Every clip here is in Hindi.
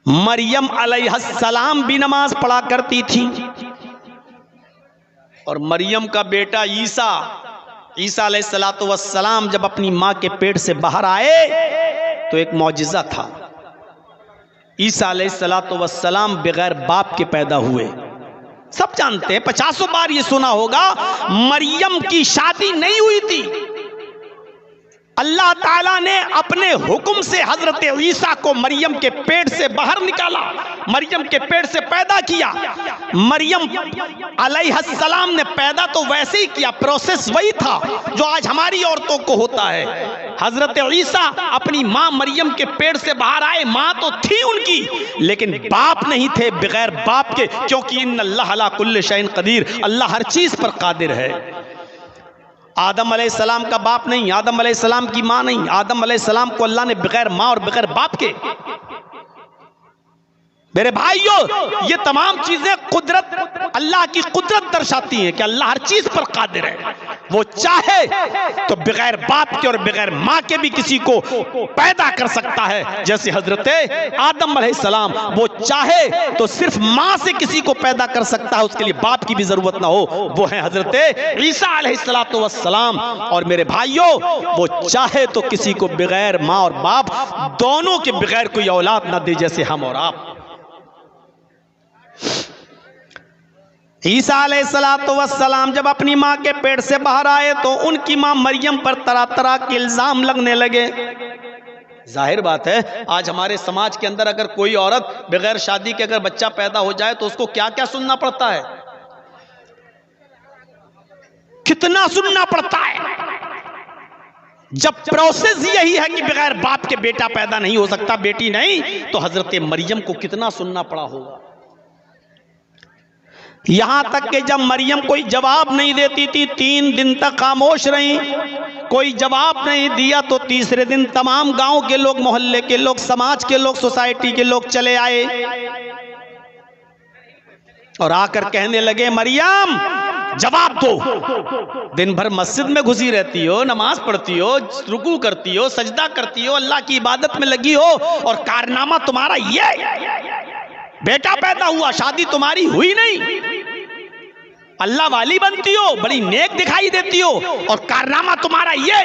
मरियम अलैहिस्सलाम भी नमाज पढ़ा करती थी। और मरियम का बेटा ईसा अलैहिस्सलाम जब अपनी माँ के पेट से बाहर आए तो एक मौजिज़ा था। ईसा अलैहिस्सलाम बगैर बाप के पैदा हुए। सब जानते हैं, 50 बार ये सुना होगा, मरियम की शादी नहीं हुई थी। अल्लाह ताला ने अपने हुक्म से हजरत ईसा को मरियम के पेट से बाहर निकाला, मरियम के पेट से पैदा किया। मरियम अलैहिस्सलाम ने पैदा तो वैसे ही किया, प्रोसेस वही था जो आज हमारी औरतों को होता है। हजरत ईसा अपनी माँ मरियम के पेट से बाहर आए, माँ तो थी उनकी लेकिन बाप नहीं थे, बगैर बाप के, क्योंकि इन्नल्लाह अला कुल्लि शैइन कदीर, अल्लाह हर चीज पर कादिर है। आदम अलैहिस्सलाम का बाप नहीं, आदम अलैहिस्सलाम की माँ नहीं, आदम अलैहिस्सलाम को अल्लाह ने बगैर माँ और बगैर बाप के। मेरे भाइयों, ये तमाम चीजें कुदरत, अल्लाह की कुदरत दर्शाती हैं कि अल्लाह हर चीज पर कादिर है। वो चाहे तो बगैर बाप के और बगैर माँ के भी किसी को पैदा कर सकता है, जैसे हजरत आदम अलैहिस्सलाम। वो चाहे तो सिर्फ माँ से किसी को पैदा कर सकता है, उसके लिए बाप की भी जरूरत ना हो, वो है हजरत ईसा अलैहिस्सलाम। और मेरे भाइयों, वो चाहे तो किसी को बगैर माँ और बाप दोनों के बगैर कोई औलाद ना दे, जैसे हम और आप। ईसा अलैहिस्सलाम जब अपनी माँ के पेट से बाहर आए तो उनकी माँ मरियम पर तरह तरह के इल्जाम लगने लगे। जाहिर बात है, आज हमारे समाज के अंदर अगर कोई औरत बगैर शादी के अगर बच्चा पैदा हो जाए तो उसको क्या क्या सुनना पड़ता है, कितना सुनना पड़ता है। जब प्रोसेस यही है कि बगैर बाप के बेटा पैदा नहीं हो सकता, बेटी नहीं, तो हजरत मरियम को कितना सुनना पड़ा होगा। यहां तक कि जब मरियम कोई जवाब नहीं देती थी, 3 दिन तक खामोश रही, कोई जवाब नहीं दिया तो तीसरे दिन तमाम गांव के लोग, मोहल्ले के लोग, समाज के लोग, सोसाइटी के लोग चले आए और आकर कहने लगे, मरियम जवाब दो। दिन भर मस्जिद में घुसी रहती हो, नमाज पढ़ती हो, रुकू करती हो, सजदा करती हो, अल्लाह की इबादत में लगी हो, और कारनामा तुम्हारा ये, बेटा पैदा हुआ, शादी तुम्हारी हुई नहीं, अल्लाह वाली बनती हो, बड़ी नेक दिखाई देती हो, और कारनामा तुम्हारा ये,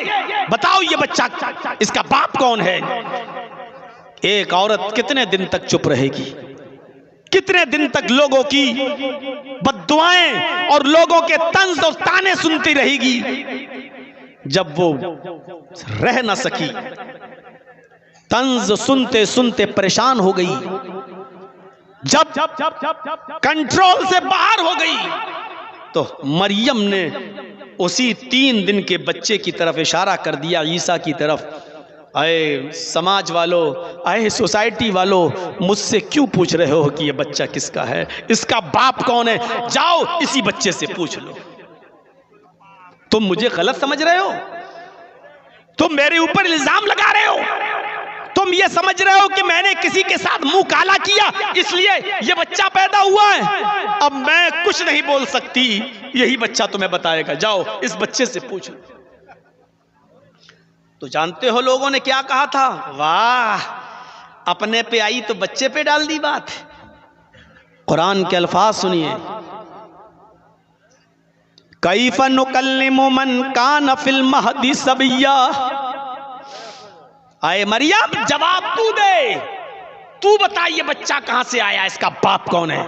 बताओ ये बच्चा, इसका बाप कौन है। एक औरत कितने दिन तक चुप रहेगी, कितने दिन तक लोगों की बद्दुआएं और लोगों के तंज और ताने सुनती रहेगी। जब वो रह न सकी, तंज सुनते सुनते परेशान हो गई, जब कंट्रोल से बाहर हो गई तो मरियम ने उसी 3 दिन के बच्चे की तरफ इशारा कर दिया, ईसा की तरफ। आए समाज वालों, आए सोसाइटी वालों, मुझसे क्यों पूछ रहे हो कि ये बच्चा किसका है, इसका बाप कौन है, जाओ इसी बच्चे से पूछ लो। तुम मुझे गलत समझ रहे हो, तुम मेरे ऊपर इल्जाम लगा रहे हो, तुम ये समझ रहे हो कि मैंने किसी के साथ मुंह काला किया इसलिए ये बच्चा पैदा हुआ है। अब मैं कुछ नहीं बोल सकती, यही बच्चा तुम्हें बताएगा, जाओ इस बच्चे से पूछ लो। तो जानते हो लोगों ने क्या कहा था, वाह अपने पे आई तो बच्चे पे डाल दी बात। कुरान के अल्फाज सुनिए, कैफ नुकल्लिमु मन कान फिल महदी सबिया। आए मरियम जवाब तू दे, तू बता ये बच्चा कहां से आया, इसका बाप कौन है।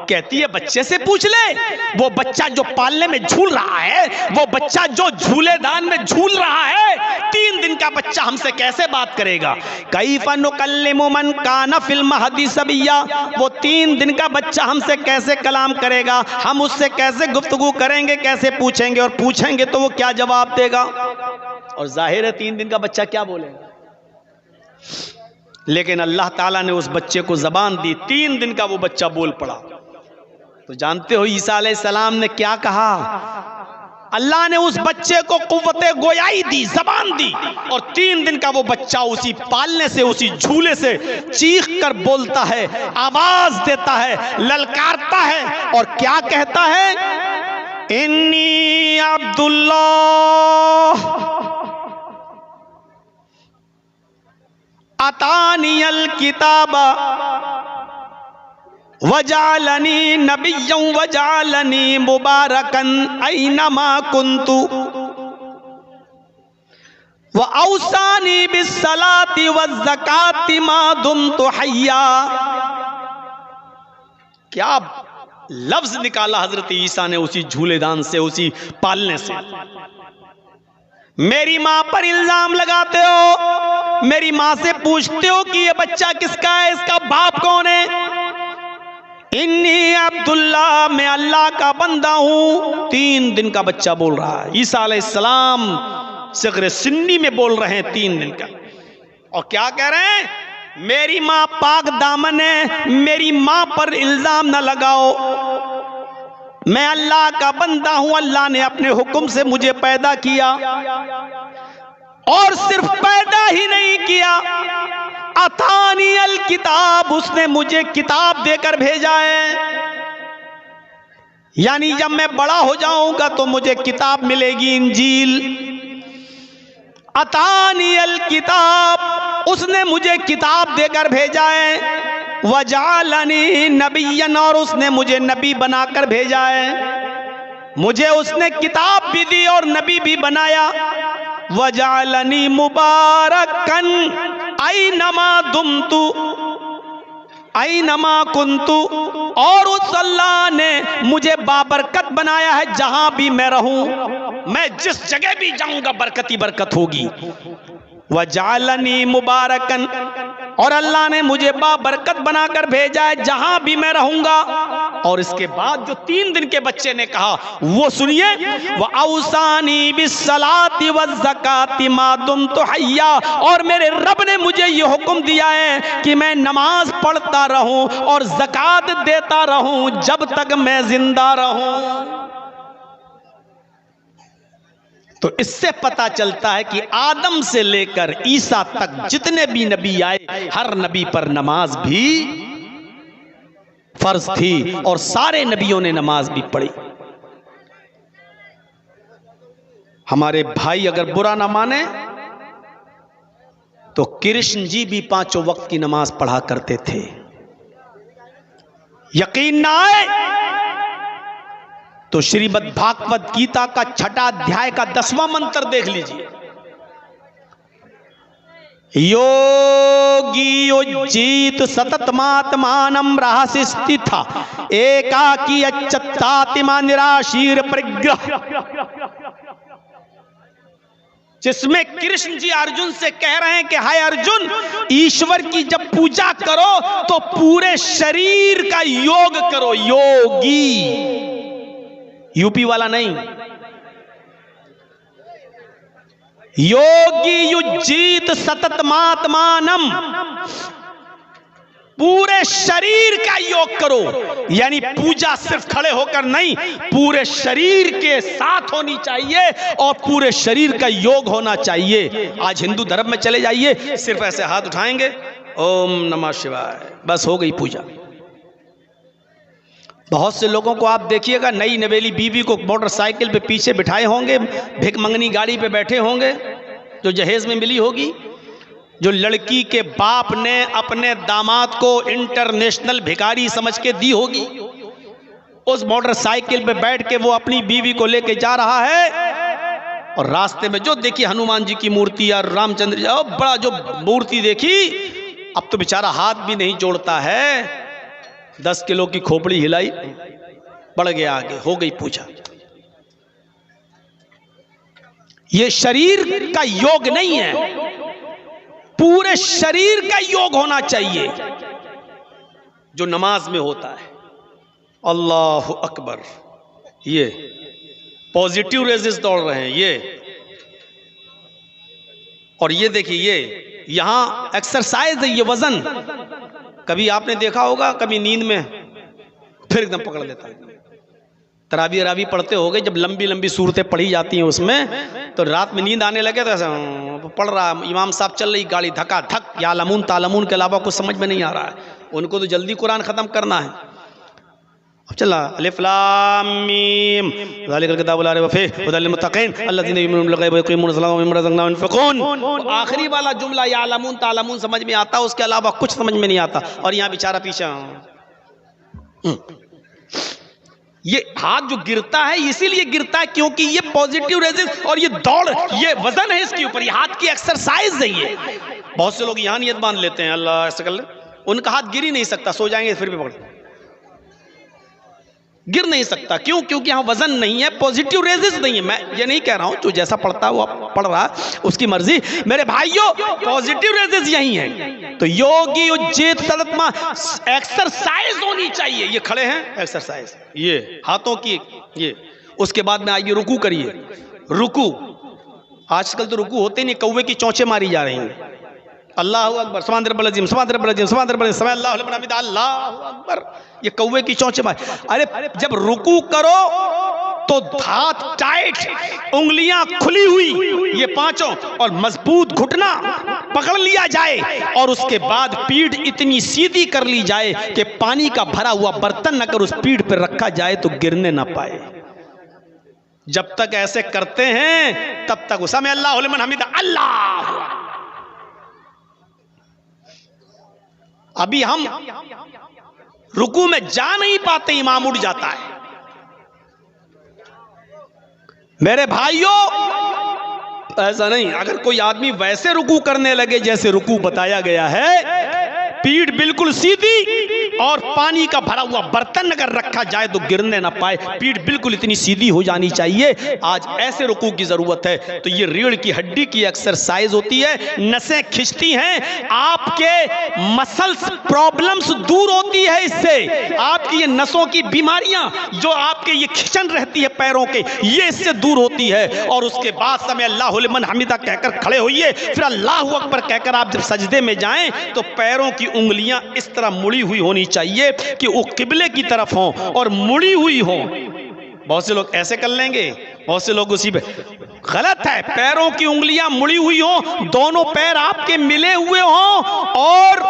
कहती है बच्चे से पूछ ले, वो बच्चा जो पालने में झूल रहा है, वो बच्चा जो झूलेदान में झूल रहा है, 3 दिन का बच्चा हमसे कैसे बात करेगा। कैफ नुकल्लिमु मन कान फिल महदी सबिया, वो 3 दिन का बच्चा हमसे कैसे कलाम करेगा, हम उससे कैसे गुफ्तगू करेंगे, कैसे पूछेंगे, और पूछेंगे तो वो क्या जवाब देगा। और जाहिर है 3 दिन का बच्चा क्या बोलेगा, लेकिन अल्लाह ताला ने उस बच्चे को जबान दी, 3 दिन का वो बच्चा बोल पड़ा। तो जानते हो ईसा अलैहिस्सलाम ने क्या कहा, अल्लाह ने उस बच्चे को कुव्वते गोयाई दी, जबान दी, और 3 दिन का वो बच्चा उसी पालने से, उसी झूले से चीख कर बोलता है, आवाज देता है, ललकारता है, और क्या कहता है, इन्नी अब्दुल्लाह अतानियल किताबा वजालनी नबिय्यं वजालनी मुबारकन ऐनमा कुन्तु व औसानी बिस्सलाति वज़्ज़काति मा दुमतु हय्या। क्या लफ्ज निकाला हजरत ईसा ने उसी झूलेदान से, उसी पालने से। मेरी मां पर इल्जाम लगाते हो, मेरी मां से पूछते हो कि ये बच्चा किसका है, इसका बाप कौन है। इन्नी अब्दुल्ला, मैं अल्लाह का बंदा हूं। 3 दिन का बच्चा बोल रहा है। ईसा अलैहिस्सलाम सिगरे सिन्नी में बोल रहे हैं 3 दिन का। और क्या कह रहे हैं, मेरी मां पाक दामन है, मेरी मां पर इल्जाम न लगाओ। मैं अल्लाह का बंदा हूं, अल्लाह ने अपने हुक्म से मुझे पैदा किया, और सिर्फ पैदा ही नहीं किया, अतानी अल किताब, उसने मुझे किताब देकर भेजा है। यानी जब मैं बड़ा हो जाऊंगा तो मुझे किताब मिलेगी, इंजील। अतानी अल किताब, उसने मुझे किताब देकर भेजा है। वजालनी नबिय्यन, और उसने मुझे नबी बनाकर भेजा है। मुझे उसने किताब भी दी और नबी भी बनाया। वजालनी मुबारकन ऐनमा दुमतु ऐनमा कुन्तु, और उस अल्लाह ने मुझे बाबरकत बनाया है जहां भी मैं रहूं। मैं जिस जगह भी जाऊंगा बरकत ही बरकत होगी। वजालनी मुबारकन, और अल्लाह ने मुझे बाबरकत बनाकर भेजा है जहां भी मैं रहूंगा। और इसके बाद जो 3 दिन के बच्चे ने कहा वो सुनिए, व औसानी बिस्सलाति वज़्ज़काति मा दुमतु हय्या, और मेरे रब ने मुझे ये हुक्म दिया है कि मैं नमाज पढ़ता रहूं और ज़कात देता रहूं जब तक मैं जिंदा रहूं। तो इससे पता चलता है कि आदम से लेकर ईसा तक जितने भी नबी आए, हर नबी पर नमाज भी फर्ज थी, और सारे नबियों ने नमाज भी पढ़ी। हमारे भाई अगर बुरा ना माने तो कृष्ण जी भी 5 वक्त की नमाज पढ़ा करते थे। यकीन ना आए तो श्रीमद् भागवत गीता का 6ठा अध्याय का 10वां मंत्र देख लीजिए। योगी उज्जीत सततमात्मानं रहसि स्थिता एकाकी अच्युतात्मा निराशीर परिग्रह, जिसमें कृष्ण जी अर्जुन से कह रहे हैं कि हाय अर्जुन, ईश्वर की जब पूजा करो तो पूरे शरीर का योग करो। योगी, यूपी वाला नहीं। योगी युज्जीत सततमात्मानं, पूरे शरीर का योग करो। यानी पूजा सिर्फ खड़े होकर नहीं, पूरे शरीर के साथ होनी चाहिए और पूरे शरीर का योग होना चाहिए। आज हिंदू धर्म में चले जाइए, सिर्फ ऐसे हाथ उठाएंगे, ओम नमः शिवाय, बस हो गई पूजा। बहुत से लोगों को आप देखिएगा, नई नवेली बीवी को मोटरसाइकिल पे पीछे बिठाए होंगे, भिख मंगनी गाड़ी पे बैठे होंगे जो जहेज में मिली होगी। जो लड़की के बाप ने अपने दामाद को इंटरनेशनल भिखारी समझ के दी होगी, उस मोटरसाइकिल पे बैठ के वो अपनी बीवी को लेके जा रहा है, और रास्ते में जो देखी हनुमान जी की मूर्ति या रामचंद्र जी, बड़ा जो मूर्ति देखी, अब तो बेचारा हाथ भी नहीं जोड़ता है, 10 किलो की खोपड़ी हिलाई, बढ़ गया आगे, हो गई पूजा। ये शरीर का योग नहीं है, पूरे शरीर का योग होना चाहिए जो नमाज में होता है। अल्लाह अकबर, ये पॉजिटिव रेजेस दौड़ रहे हैं ये, और ये देखिए ये यहां एक्सरसाइज है, ये वजन। कभी आपने देखा होगा, कभी नींद में फिर एकदम पकड़ लेता है। तरावी अरावी पढ़ते हो गए, जब लंबी लंबी सूरतें पढ़ी जाती हैं उसमें, तो रात में नींद आने लगे तो ऐसा पढ़ रहा, इमाम साहब चल रही गाड़ी धक्का धक, या लमून तालमून के अलावा कुछ समझ में नहीं आ रहा है। उनको तो जल्दी कुरान खत्म करना है। अब चला अलिफ लाम मीम ज़ालिकल किताबु ला रैब फीह हुदल लिलमुत्तक़ीन अल्लज़ीना युमिनूना बिल ग़ैबि व युक़ीमूना अस्सलाता व मिम्मा रज़क़नाहुम युनफ़िक़ून। आखिरी वाला जुमला यालमून तालमून समझ में आता, उसके अलावा कुछ समझ में नहीं आता। और यहाँ बेचारा पीछे ये हाथ जो गिरता है इसीलिए गिरता है क्योंकि ये पॉजिटिव रेजिस्ट और ये दौड़, ये वजन है इसके ऊपर, ये हाथ की एक्सरसाइज है ये। बहुत से लोग यहां नियत बांध लेते हैं अल्लाह ऐसा कर ले, उनका हाथ गिर ही नहीं सकता, सो जाएंगे फिर भी पकड़ गिर नहीं सकता। क्यों? क्योंकि यहाँ वजन नहीं है, पॉजिटिव रेजिस्ट नहीं है। मैं ये नहीं कह रहा हूं जो जैसा पढ़ता है वो पढ़ रहा है उसकी मर्जी, मेरे भाइयों पॉजिटिव रेजिस्ट यही है। तो योगी उज्जित तदत्मा एक्सरसाइज होनी चाहिए। ये खड़े हैं एक्सरसाइज, ये हाथों की, ये उसके बाद में आइए रुकू करिए। रुकू आजकल तो रुकू होते नहीं, कौवे की चोंचे मारी जा रही हैं। अल्लाहु अकबर, सुभान रब्बिल अज़ीम, सुभान रब्बिल अज़ीम, सुभान रब्बिल अज़ीम, अल्लाहु लिमन हमिदा, अल्लाहु अकबर। ये कौवे की चोंचे मार। अरे जब रुकू करो तो हाथ टाइट, उंगलियां खुली हुई, ये पांचों, और मजबूत घुटना पकड़ लिया जाए, और उसके बाद पीठ इतनी सीधी कर ली जाए कि पानी का भरा हुआ बर्तन अगर उस पीठ पर रखा जाए तो गिरने ना पाए। जब तक ऐसे करते हैं तब तक समय अल्लाहु लिमन हमिदा, अल्लाह। अभी हम रुकू में जा नहीं पाते, इमाम उठ जाता है। मेरे भाइयों ऐसा नहीं, अगर कोई आदमी वैसे रुकू करने लगे जैसे रुकू बताया गया है, पीठ बिल्कुल सीधी और पानी का भरा हुआ बर्तन अगर रखा जाए तो गिरने ना पाए, पीठ बिल्कुल इतनी सीधी हो जानी चाहिए। आज ऐसे रुकू की जरूरत है। तो ये रीढ़ की हड्डी की एक्सरसाइज होती है, नसें खिंचती हैं, आपके मसल्स प्रॉब्लम्स दूर होती है इससे। आपकी ये नसों की बीमारियां जो आपके ये खिंचन रहती है पैरों के, ये इससे दूर होती है। और उसके बाद समय अल्लाहु लिमन हमिदा कहकर खड़े होइए, फिर अल्लाहु अकबर कहकर आप जब सजदे में जाएं तो पैरों की उंगलियां इस तरह मुड़ी हुई होनी चाहिए कि वो किबले की तरफ हो और मुड़ी हुई हो। बहुत से लोग ऐसे कर लेंगे, बहुत से लोग उसी पे, गलत है। पैरों की उंगलियां मुड़ी हुई हो, दोनों पैर आपके मिले हुए हों, और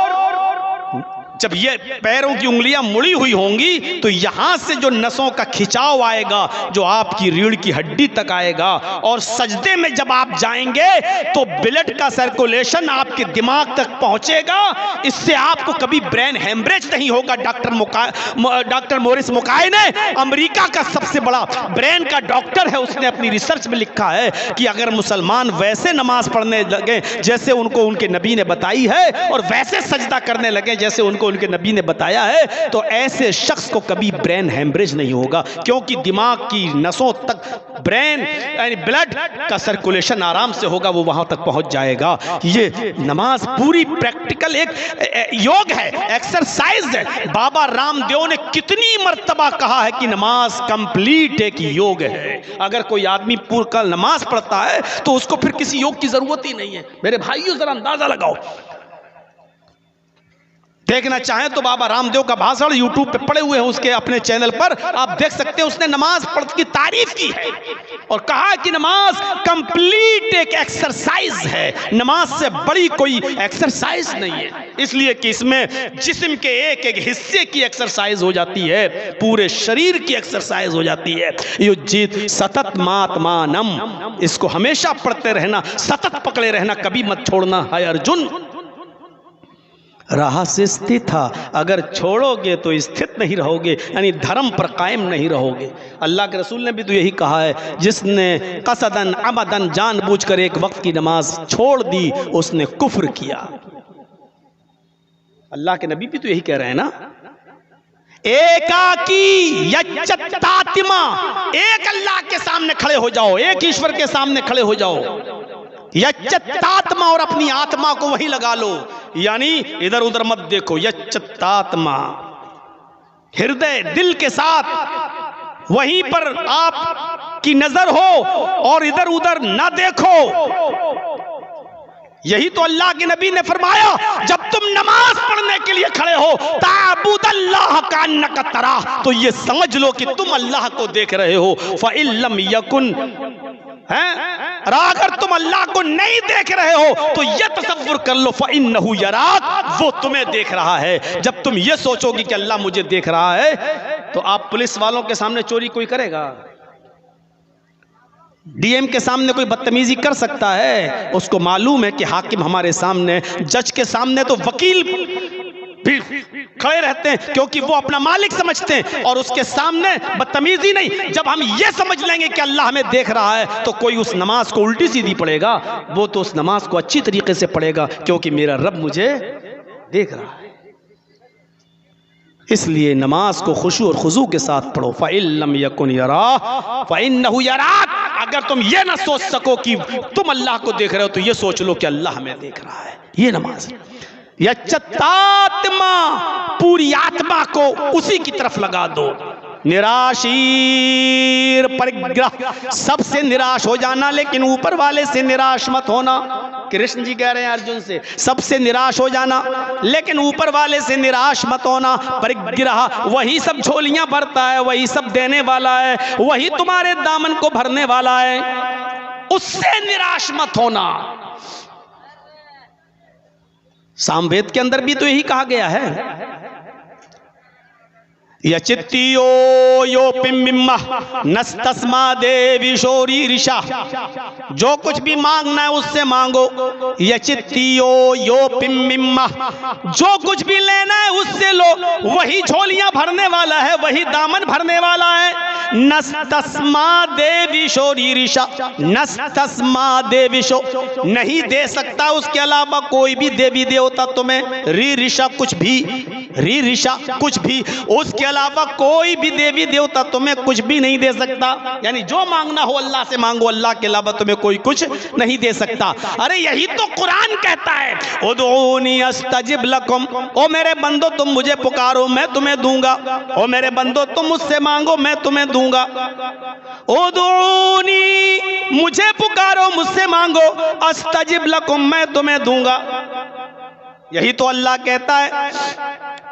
जब ये पैरों की उंगलियां मुड़ी हुई होंगी तो यहां से जो नसों का खिंचाव आएगा जो आपकी रीढ़ की हड्डी तक आएगा, और सजदे में जब आप जाएंगे तो ब्लड का सर्कुलेशन आपके दिमाग तक पहुंचेगा। इससे आपको कभी ब्रेन हेमरेज नहीं होगा। डॉक्टर मोरिस मुकाई ने, अमेरिका का सबसे बड़ा ब्रेन का डॉक्टर है, उसने अपनी रिसर्च में लिखा है कि अगर मुसलमान वैसे नमाज पढ़ने लगे जैसे उनको उनके नबी ने बताई है, और वैसे सजदा करने लगे जैसे उनको उनके नबी ने बताया है, तो ऐसे शख्स को कभी ब्रेन हेमरेज नहीं होगा, क्योंकि दिमाग की नसों तक ब्रेन यानी ब्लड का सर्कुलेशन आराम से होगा, वो वहां तक पहुंच जाएगा। ये नमाज पूरी प्रैक्टिकल एक योग है, एक्सरसाइज है। बाबा रामदेव ने कितनी मर्तबा कहा है कि नमाज कंप्लीट एक योग है। अगर कोई आदमी पूरा नमाज पढ़ता है तो उसको फिर किसी योग की जरूरत ही नहीं है। मेरे भाइयों जरा अंदाजा लगाओ, देखना चाहें तो बाबा रामदेव का भाषण यूट्यूब पे पड़े हुए हैं, उसके अपने चैनल पर आप देख सकते हैं। उसने नमाज पढ़ की तारीफ की है और कहा कि नमाज कंप्लीट एक एक्सरसाइज है, नमाज से बड़ी कोई एक्सरसाइज नहीं है, इसलिए कि इसमें जिस्म के एक एक हिस्से की एक्सरसाइज हो जाती है, पूरे शरीर की एक्सरसाइज हो जाती है। युज्जित सतत मात्मानम, इसको हमेशा पढ़ते रहना, सतत पकड़े रहना, कभी मत छोड़ना है अर्जुन। राह से स्थित था, अगर छोड़ोगे तो स्थित नहीं रहोगे, यानी धर्म पर कायम नहीं रहोगे। अल्लाह के रसूल ने भी तो यही कहा है, जिसने कसदन अमदन जानबूझकर एक वक्त की नमाज छोड़ दी उसने कुफ्र किया। अल्लाह के नबी भी तो यही कह रहे हैं ना, एकाकी यच्चत्तात्मा, एक अल्लाह के सामने खड़े हो जाओ, एक ईश्वर के सामने खड़े हो जाओ, यच्चत्तात्मा, और अपनी आत्मा को वहीं लगा लो, यानी इधर उधर मत देखो। यच्चत्तात्मा, हृदय दिल के साथ वहीं पर आप की नजर हो और इधर उधर ना देखो। यही तो अल्लाह के नबी ने फरमाया, जब तुम नमाज पढ़ने के लिए खड़े हो, ताबुदल्लाह कान्नका तराह, तो ये समझ लो कि तुम अल्लाह को देख रहे हो। फ़इल्लम यकुन, अगर तुम अल्लाह को नहीं देख रहे हो तो ये तसव्वुर कर लो, फ़इन्नहु यराक, वो तुम्हें देख रहा है। जब तुम ये सोचोगे कि अल्लाह मुझे देख रहा है, तो आप पुलिस वालों के सामने चोरी कोई करेगा? डीएम के सामने कोई बदतमीजी कर सकता है? उसको मालूम है कि हाकिम हमारे सामने, जज के सामने तो वकील भी खड़े रहते हैं, क्योंकि वो अपना मालिक समझते हैं और उसके सामने बदतमीजी नहीं। जब हम ये समझ लेंगे कि अल्लाह हमें देख रहा है तो कोई उस नमाज को उल्टी सीधी पढ़ेगा, वो तो उस नमाज को अच्छी तरीके से पढ़ेगा, क्योंकि मेरा रब मुझे देख रहा है। इसलिए नमाज को खुशू और खुजू के साथ पढ़ो। फ़इल्लम यकुन यरा फ़इन्नहु यराक। अगर तुम ये ना सोच सको कि तुम अल्लाह को देख रहे हो, तो ये सोच लो कि अल्लाह हमें देख रहा है। ये नमाज यच्चतात्मा, पूरी आत्मा को उसी की तरफ लगा दो। निराशीर परिग्रह, सबसे निराश हो जाना, लेकिन ऊपर वाले से निराश मत होना। कृष्ण जी कह रहे हैं अर्जुन से, सबसे निराश हो जाना लेकिन ऊपर वाले से निराश मत होना। परिग्रह, वही सब झोलियां भरता है, वही सब देने वाला है, वही तुम्हारे दामन को भरने वाला है, उससे निराश मत होना। सामवेद के अंदर भी तो यही कहा गया है, यचित्तियो यो पिम्मिम्मा नस्तस्मा देवी शोरी ऋषा। जो कुछ भी मांगना है उससे मांगो। यचित्तियो यो पिम्मिम्मा, जो कुछ भी लेना है उससे लो, वही झोलियां भरने वाला है, वही दामन भरने वाला है। नस्तस्मा देवी शोरी ऋषा, नस्तस्मा देवी शो, नहीं दे सकता उसके अलावा कोई भी देवी देवता तुम्हें, री ऋषा कुछ भी, री ऋषा कुछ भी, उसके अलावा कोई भी देवी देवता तुम्हें कुछ भी नहीं दे सकता। यानी जो मांगना हो अल्लाह से मांगो, अल्लाह के अलावा तुम्हें कोई कुछ नहीं दे सकता। अरे यही तो कुरान कहता है, उदऊनी अस्तजिब लकुम, ओ मेरे बंदो तुम मुझे पुकारो मैं तुम्हें दूंगा, ओ मेरे बंदो तुम मुझसे मांगो मैं तुम्हें दूंगा। उदऊनी, मुझे पुकारो मुझसे मांगो, अस्तजिब लकुम, मैं तुम्हें दूंगा। यही तो अल्लाह कहता है।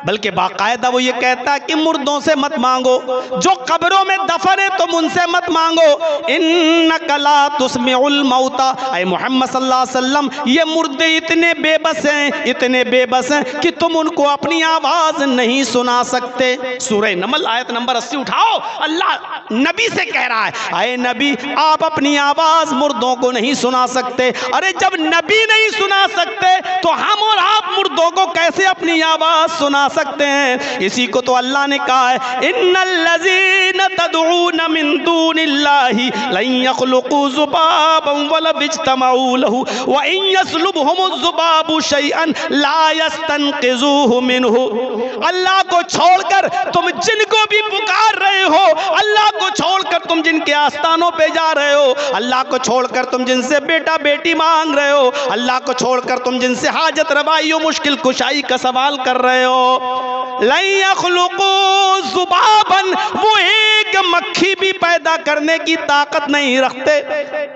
बल्कि बाकायदा वो ये कहता है कि मुर्दों से मत मांगो, जो कब्रों में दफन है तुम उनसे मत मांगो। इन्नका ला तुस्मिउल मौता, ऐ मोहम्मद सल्लल्लाहु अलैहि वसल्लम, ये मुर्दे इतने बेबस हैं, इतने बेबस हैं कि तुम उनको अपनी आवाज नहीं सुना सकते। सूरह नमल आयत नंबर 80 उठाओ, अल्लाह नबी से कह रहा है, ऐ नबी आप अपनी आवाज मुर्दों को नहीं सुना सकते। अरे जब नबी नहीं सुना सकते तो हम और आप मुर्दों को कैसे अपनी आवाज सुना सकते हैं? इसी को तो अल्लाह ने कहा है, इन्नल्लज़ीना तदऊन मिन दूनिल्लाहि लन यख़लुक़ू ज़ुबाबन वलव इज्तमऊ लहू व इन यस्लुबहुमुज़्ज़ुबाबु शैअन ला यस्तनक़िज़ूहु मिनहु। अल्लाह को छोड़कर तुम जिनको भी पुकार रहे हो, अल्लाह को छोड़कर तुम जिनके आस्थानों पे जा रहे हो, अल्लाह को छोड़कर तुम जिनसे बेटा बेटी मांग रहे हो, अल्लाह को छोड़कर तुम जिनसे हाजत रवाई और मुश्किल कुशाई का सवाल कर रहे हो, लन यख़लुक़ू ज़ुबाबन, वो एक मक्खी भी पैदा करने की ताकत नहीं रखते।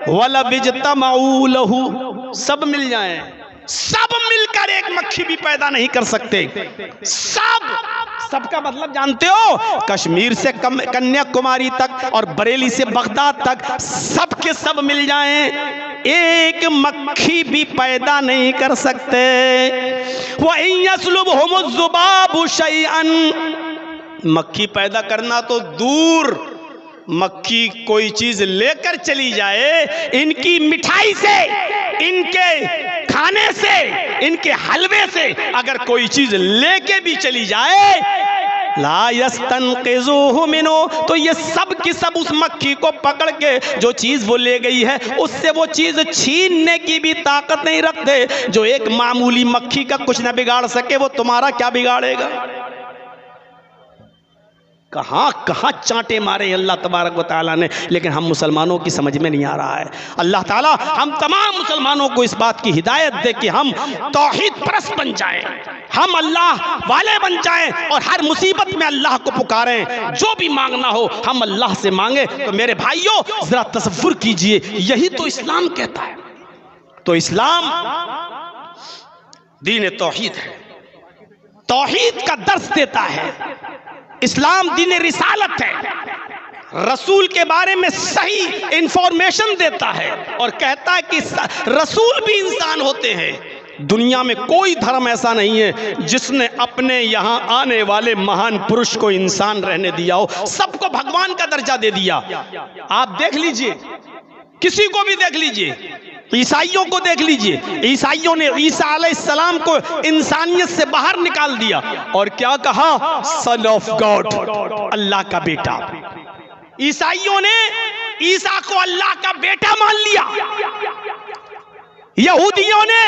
वलव इज्तमऊ लहू, सब मिल जाएं, सब मिलकर एक मक्खी भी पैदा नहीं कर सकते। सबका मतलब जानते हो? कश्मीर से कन्याकुमारी तक और बरेली से बगदाद तक सब के सब मिल जाएं, एक मक्खी भी पैदा नहीं कर सकते। व इन यस्लुबहुमुज़्ज़ुबाबु शैअन, मक्खी पैदा करना तो दूर, मक्खी कोई चीज लेकर चली जाए, इनकी मिठाई से, इनके खाने से, इनके हलवे से अगर कोई चीज लेके भी चली जाए, ला यस्तनक़िज़ूहु मिन्हु, तो ये सब की सब उस मक्खी को पकड़ के जो चीज वो ले गई है उससे वो चीज छीनने की भी ताकत नहीं रखते। जो एक मामूली मक्खी का कुछ न बिगाड़ सके, वो तुम्हारा क्या बिगाड़ेगा? कहाँ कहाँ चांटे मारे अल्लाह तबारक व तआला ने, लेकिन हम मुसलमानों की समझ में नहीं आ रहा है। अल्लाह ताला हम तमाम मुसलमानों को इस बात की हिदायत दे कि हम तौहीद परस्त बन जाएं, हम अल्लाह वाले बन जाएं और हर मुसीबत में अल्लाह को पुकारें। जो भी मांगना हो हम अल्लाह से मांगे। तो मेरे भाइयों जरा तसव्वुर कीजिए, यही तो इस्लाम कहता है। तो इस्लाम दीन तौहीद है, तौहीद का दर्स देता है। इस्लाम दीन रिसालत है, रसूल के बारे में सही इंफॉर्मेशन देता है और कहता है कि रसूल भी इंसान होते हैं। दुनिया में कोई धर्म ऐसा नहीं है जिसने अपने यहाँ आने वाले महान पुरुष को इंसान रहने दिया हो, सबको भगवान का दर्जा दे दिया। आप देख लीजिए, किसी को भी देख लीजिए, ईसाइयों को देख लीजिए, ईसाइयों ने ईसा अलैहिस्सलाम को इंसानियत से बाहर निकाल दिया और क्या कहा? सन ऑफ गॉड, अल्लाह का बेटा। ईसाइयों ने ईसा को अल्लाह का बेटा मान लिया, यहूदियों ने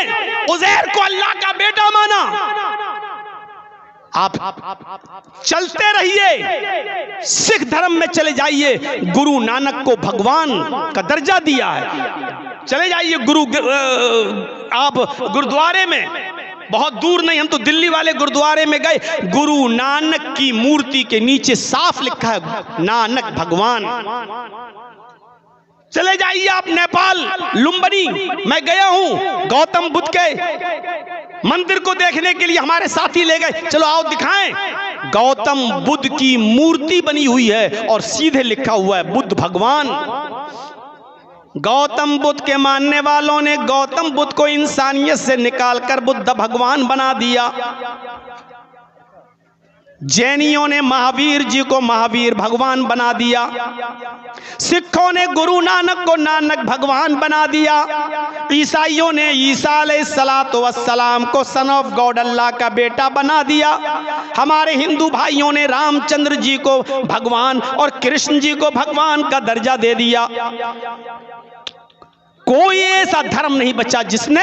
उज़ैर को अल्लाह का बेटा माना। आप चलते रहिए, सिख धर्म में चले जाइए, गुरु नानक को भगवान का दर्जा दिया है। चले जाइए आप गुरुद्वारे में, बहुत दूर नहीं, हम तो दिल्ली वाले गुरुद्वारे में गए, गुरु नानक की मूर्ति के नीचे साफ लिखा है नानक भगवान। चले जाइए आप नेपाल लुम्बिनी, मैं गया हूं, गौतम बुद्ध के मंदिर को देखने के लिए हमारे साथी ले गए, चलो आओ दिखाएं। गौतम बुद्ध की मूर्ति बनी हुई है और सीधे लिखा हुआ है बुद्ध भगवान। गौतम बुद्ध के मानने वालों ने गौतम बुद्ध को इंसानियत से निकालकर बुद्ध भगवान बना दिया। जैनियों ने महावीर जी को महावीर भगवान बना दिया। सिखों ने गुरु नानक को नानक भगवान बना दिया। ईसाइयों ने ईसा अलैहिस्सलातु वस्सलाम को सन ऑफ गॉड, अल्लाह का बेटा बना दिया। हमारे हिंदू भाइयों ने रामचंद्र जी को भगवान और कृष्ण जी को भगवान का दर्जा दे दिया। कोई ऐसा धर्म नहीं बचा जिसने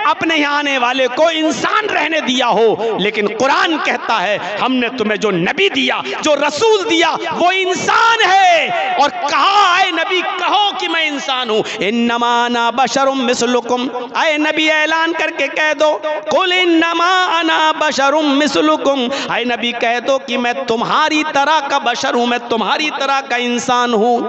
अपने यहाँ आने वाले को इंसान रहने दिया हो, लेकिन कुरान कहता है हमने तुम्हें जो नबी दिया, जो रसूल दिया, वो इंसान है। और कहा है नबी, कहो कि मैं इंसान हूं, इन्नमा अना बशरुम मिसलुकुम। आए नबी ऐलान करके कह दो, कुल इन्नमा अना बशरुम मिसलुकुम। आए नबी कह दो कि मैं तुम्हारी तरह का बशर हूं, मैं तुम्हारी तरह का इंसान हूं।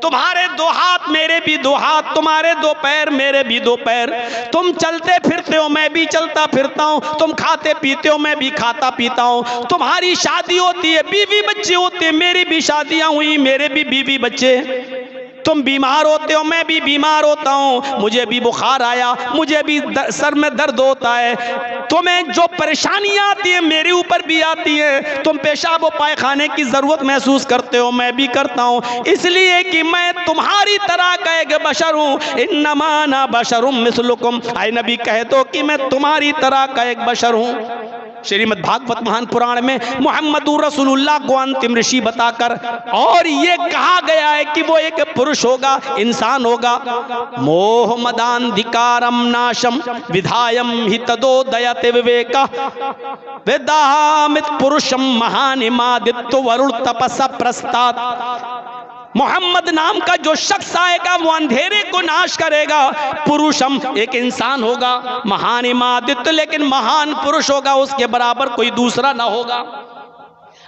तुम्हारे दो हाथ मेरे भी दो हाथ, तुम्हारे दो पैर मेरे भी दो पैर। तुम चलते फिरते हो, मैं भी चलता फिरता हूं। तुम खाते पीते हो, मैं भी खाता पीता हूं। तुम्हारी शादी होती है, बीवी बच्चे होते हैं, मेरी भी शादियां हुई, मेरे भी बीवी बच्चे। तुम बीमार होते हो, मैं भी बीमार होता हूं, मुझे भी बुखार आया, मुझे भी सर में दर्द होता है। तुम्हें जो परेशानियां आती है मेरे ऊपर भी आती है। तुम पेशाब और पायखाने की जरूरत महसूस करते हो, मैं भी करता हूं, इसलिए कि मैं तुम्हारी तरह का एक बशर हूं। इन्नमा अना बशरुम मिसलुकुम। आए नबी कहे तो कि मैं तुम्हारी तरह का एक बशर हूं। श्रीमद् भागवत महान पुराण में मुहम्मदुर रसूलुल्लाह को अंतिम ऋषि बताकर और ये कहा गया है कि वो एक पुरुष होगा, इंसान होगा। मोह मदांधिकारम नाशम विधायम हि तदोदयते विवेका वेदामित पुरुषम महानिमादित्य वरुण तपसा प्रस्तात्। मोहम्मद नाम का जो शख्स आएगा वो अंधेरे को नाश करेगा। पुरुषम एक इंसान होगा, महान इमादित्य, लेकिन महान पुरुष होगा, उसके बराबर कोई दूसरा ना होगा।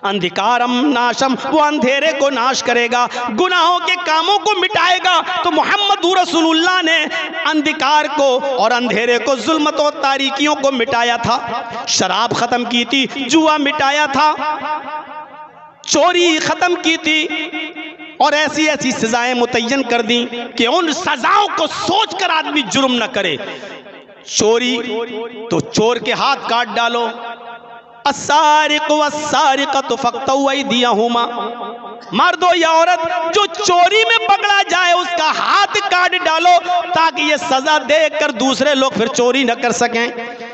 अंधिकारम नाशम, वो अंधेरे को नाश करेगा, गुनाहों के कामों को मिटाएगा। तो मोहम्मद रसूलुल्लाह ने अंधिकार को और अंधेरे को, जुल्मत और तारीकियों को मिटाया था। शराब खत्म की थी, जुआ मिटाया था, चोरी खत्म की थी और ऐसी ऐसी सजाएं मुतय्यन कर दी कि उन सजाओं को सोचकर आदमी जुर्म न करे। चोरी तो चोर के हाथ काट डालो, अस्सारिक वस्सारिकतु फक्तऊ अयदियहुमा। मर्द हो या औरत जो चोरी में पकड़ा जाए उसका हाथ काट डालो, ताकि ये सजा देकर दूसरे लोग फिर चोरी न कर सकें।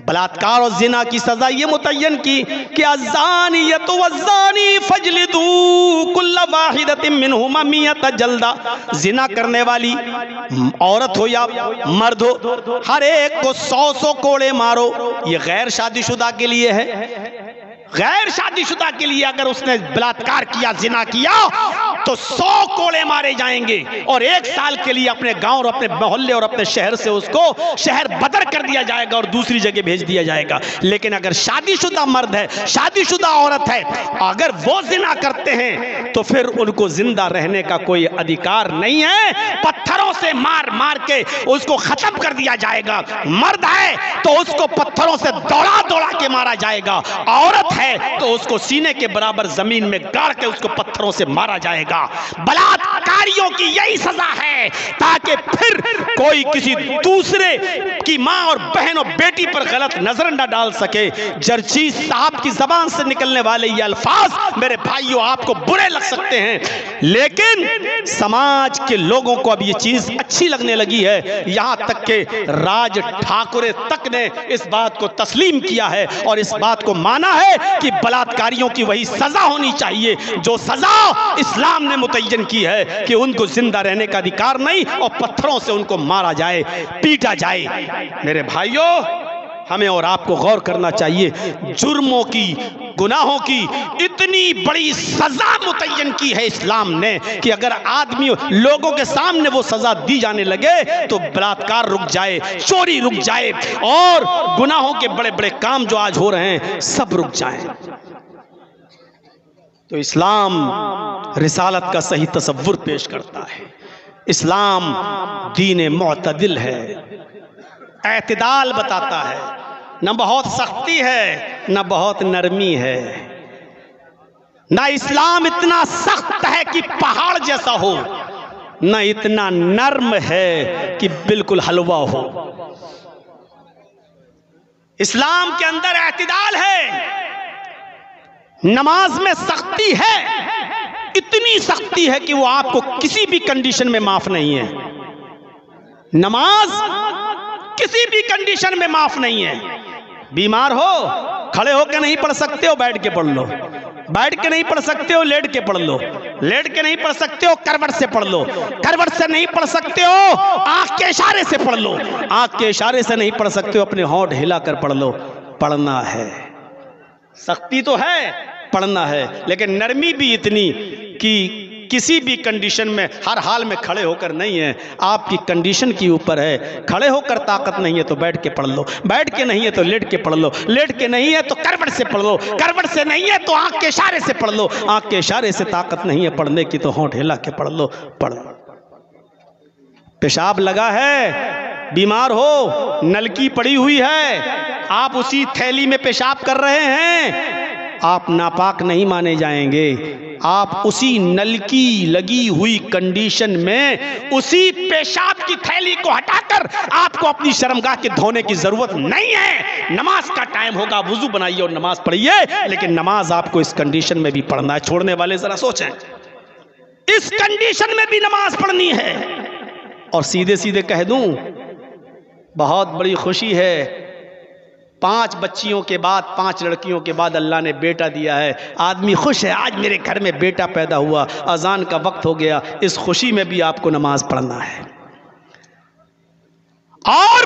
बलात्कार और जिना की सजा ये मुतय्यन की कि अज़्ज़ानियतु वज़्ज़ानी फजलिदू कुल्ल वाहिदतिन मिनहुमा मियत जल्दा। जिना करने वाली औरत हो या मर्द हो, हर एक को 100 कोड़े मारो। ये गैर शादीशुदा के लिए है। गैर शादीशुदा के लिए अगर उसने बलात्कार किया, जिना किया, तो 100 कोड़े मारे जाएंगे और 1 साल के लिए अपने गांव और अपने मोहल्ले और अपने शहर से उसको शहर बदर कर दिया जाएगा और दूसरी जगह भेज दिया जाएगा। लेकिन अगर शादीशुदा मर्द है, शादीशुदा औरत है, अगर वो जिना करते हैं तो फिर उनको जिंदा रहने का कोई अधिकार नहीं है। पत्थरों से मार मार के उसको खत्म कर दिया जाएगा। मर्द है तो उसको पत्थरों से दौड़ा दौड़ा के मारा जाएगा, औरत है तो उसको सीने के बराबर जमीन में गाड़ के उसको पत्थरों से मारा जाएगा। जाएगा। बलात्कारियों की यही सजा है ताकि फिर कोई किसी दूसरे की मां और बहन और बेटी पर गलत नजर न डाल सके। जर्जीस साहब की जबान से निकलने वाले ये अल्फाज मेरे भाइयों आपको बुरे लग सकते हैं, लेकिन समाज के लोगों को अब ये चीज अच्छी लगने लगी है। यहां तक के राज ठाकुरे तक ने इस बात को तस्लीम किया है और इस बात को माना है कि बलात्कारियों की वही सजा होनी चाहिए जो सजा इस्लाम ने मुतय्यन की है कि उनको जिंदा रहने का अधिकार नहीं और पत्थरों से उनको मारा जाए, पीटा जाए। मेरे भाइयों, हमें और आपको गौर करना चाहिए। जुर्मों की, गुनाहों की इतनी बड़ी सजा मुतय्यन की है इस्लाम ने कि अगर आदमी लोगों के सामने वो सजा दी जाने लगे तो बलात्कार रुक जाए, चोरी रुक जाए और गुनाहों के बड़े बड़े काम जो आज हो रहे हैं सब रुक जाएं। तो इस्लाम रिसालत का सही तसव्वुर पेश करता है। इस्लाम दीन मुअतदिल है, एतदाल बताता है, न बहुत सख्ती है न बहुत नरमी है। न इस्लाम इतना सख्त है कि पहाड़ जैसा हो, न इतना नर्म है कि बिल्कुल हलवा हो। इस्लाम के अंदर एतदाल है। नमाज में सख्ती है, इतनी सख्ती है कि वो आपको किसी भी कंडीशन में माफ नहीं है। नमाज किसी भी कंडीशन में माफ नहीं है। बीमार हो, खड़े होकर नहीं पढ़ सकते हो, बैठ के पढ़ लो। बैठ के नहीं पढ़ सकते हो, लेट के पढ़ लो। लेट के नहीं पढ़ सकते हो, करवट से पढ़ लो। करवट से नहीं पढ़ सकते हो, आंख के इशारे से पढ़ लो। आंख के इशारे से नहीं पढ़ सकते हो, अपने होंठ हिलाकर पढ़ लो। पढ़ना है, सख्ती तो है, पढ़ना है, लेकिन नरमी भी इतनी कि किसी भी कंडीशन में हर हाल में खड़े होकर नहीं है। आपकी कंडीशन के ऊपर है। खड़े होकर ताकत नहीं है तो बैठ के पढ़ लो, बैठ के नहीं है तो लेट के पढ़ लो, लेट के नहीं है तो करवट से पढ़ लो, करवट से नहीं है तो आंख के इशारे से पढ़ लो, आंख के इशारे से ताकत नहीं है पढ़ने की तो होंठ हिला के पढ़ लो। पढ़ लो। पेशाब लगा है, बीमार हो, नलकी पड़ी हुई है, आप उसी थैली में पेशाब कर रहे हैं, आप नापाक नहीं माने जाएंगे। आप उसी नलकी लगी हुई कंडीशन में उसी पेशाब की थैली को हटाकर आपको अपनी शर्मगाह के धोने की जरूरत नहीं है। नमाज का टाइम होगा, वुजू बनाइए और नमाज पढ़िए, लेकिन नमाज आपको इस कंडीशन में भी पढ़ना है। छोड़ने वाले जरा सोचें, इस कंडीशन में भी नमाज पढ़नी है। और सीधे सीधे कह दूं, बहुत बड़ी खुशी है, 5 बच्चियों के बाद, 5 लड़कियों के बाद अल्लाह ने बेटा दिया है। आदमी खुश है, आज मेरे घर में बेटा पैदा हुआ, अजान का वक्त हो गया। इस खुशी में भी आपको नमाज पढ़ना है। और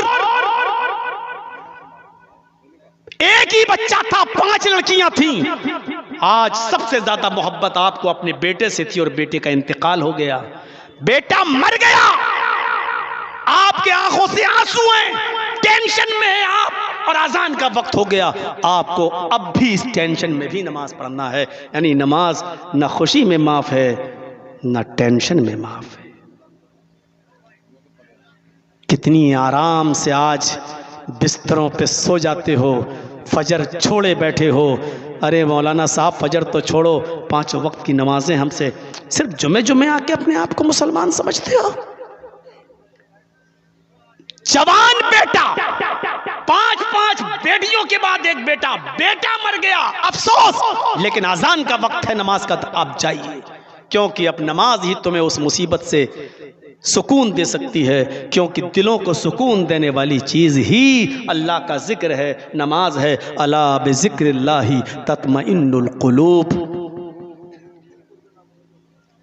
एक ही बच्चा था, 5 लड़कियां थीं। आज सबसे ज्यादा मोहब्बत आपको अपने बेटे से थी और बेटे का इंतकाल हो गया, बेटा मर गया, आपके आंखों से आंसू हैं, टेंशन में है आप, और अजान का वक्त हो गया। आपको अब भी इस टेंशन में भी नमाज पढ़ना है। यानी नमाज न खुशी में माफ है न टेंशन में माफ है। कितनी आराम से आज बिस्तरों पे सो जाते हो, फजर छोड़े बैठे हो। अरे मौलाना साहब, फजर तो छोड़ो, 5 वक्त की नमाजें हमसे, सिर्फ जुमे जुमे आके अपने आप को मुसलमान समझते हो। जवान बेटा, 5 बेटियों के बाद एक बेटा, बेटा मर गया, अफसोस, लेकिन अजान का वक्त है नमाज का, तो आप जाइए, क्योंकि अब नमाज ही तुम्हें उस मुसीबत से सुकून दे सकती है। क्योंकि दिलों को सुकून देने वाली चीज ही अल्लाह का जिक्र है, नमाज है। अला बिज़िक्रिल्लाहि तत्मइन्नुल कुलूब।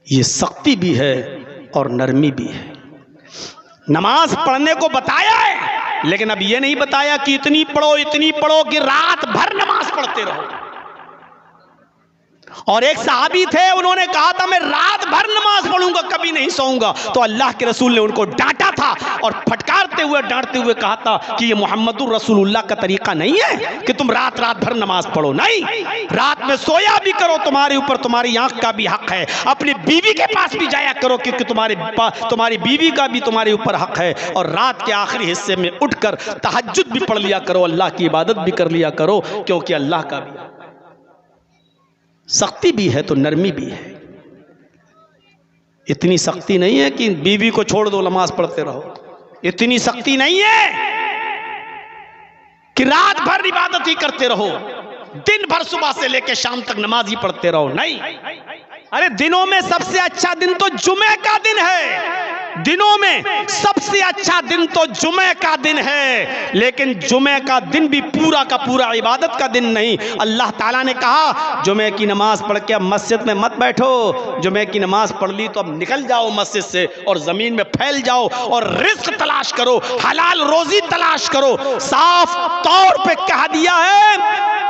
ये सख्ती भी है और नरमी भी है। नमाज पढ़ने को बताया है, लेकिन अब ये नहीं बताया कि इतनी पढ़ो कि रात भर नमाज पढ़ते रहो। और एक सहाबी थे, उन्होंने कहा था मैं रात भर नमाज पढ़ूंगा, कभी नहीं सोऊंगा। तो अल्लाह के रसूल ने उनको डांटा था और फटकारते हुए, डांटते हुए कहा था कि ये मोहम्मदुर रसूलुल्लाह का तरीका नहीं है कि तुम रात भर नमाज पढ़ो। नहीं, रात में सोया भी करो, तुम्हारे ऊपर तुम्हारी आंख का भी हक है। अपनी बीवी के पास भी जाया करो, क्योंकि तुम्हारी बीवी का भी तुम्हारे ऊपर हक है। और रात के आखिरी हिस्से में उठकर तहज्जुद भी पढ़ लिया करो, अल्लाह की इबादत भी कर लिया करो, क्योंकि अल्लाह का भी सख्ती भी है तो नरमी भी है। इतनी सख्ती नहीं है कि बीवी को छोड़ दो नमाज पढ़ते रहो, इतनी सख्ती नहीं है कि रात भर इबादत ही करते रहो, दिन भर सुबह से लेकर शाम तक नमाज ही पढ़ते रहो, नहीं। अरे दिनों में सबसे अच्छा दिन तो जुमे का दिन है, दिनों में सबसे अच्छा दिन तो जुमे का दिन है, लेकिन जुमे का दिन भी पूरा का पूरा इबादत का दिन नहीं। अल्लाह ताला ने कहा जुमे की नमाज पढ़ के अब मस्जिद में मत बैठो, जुमे की नमाज पढ़ ली तो अब निकल जाओ मस्जिद से और जमीन में फैल जाओ और रिस्क तलाश करो, हलाल रोजी तलाश करो। साफ तौर पे कह दिया है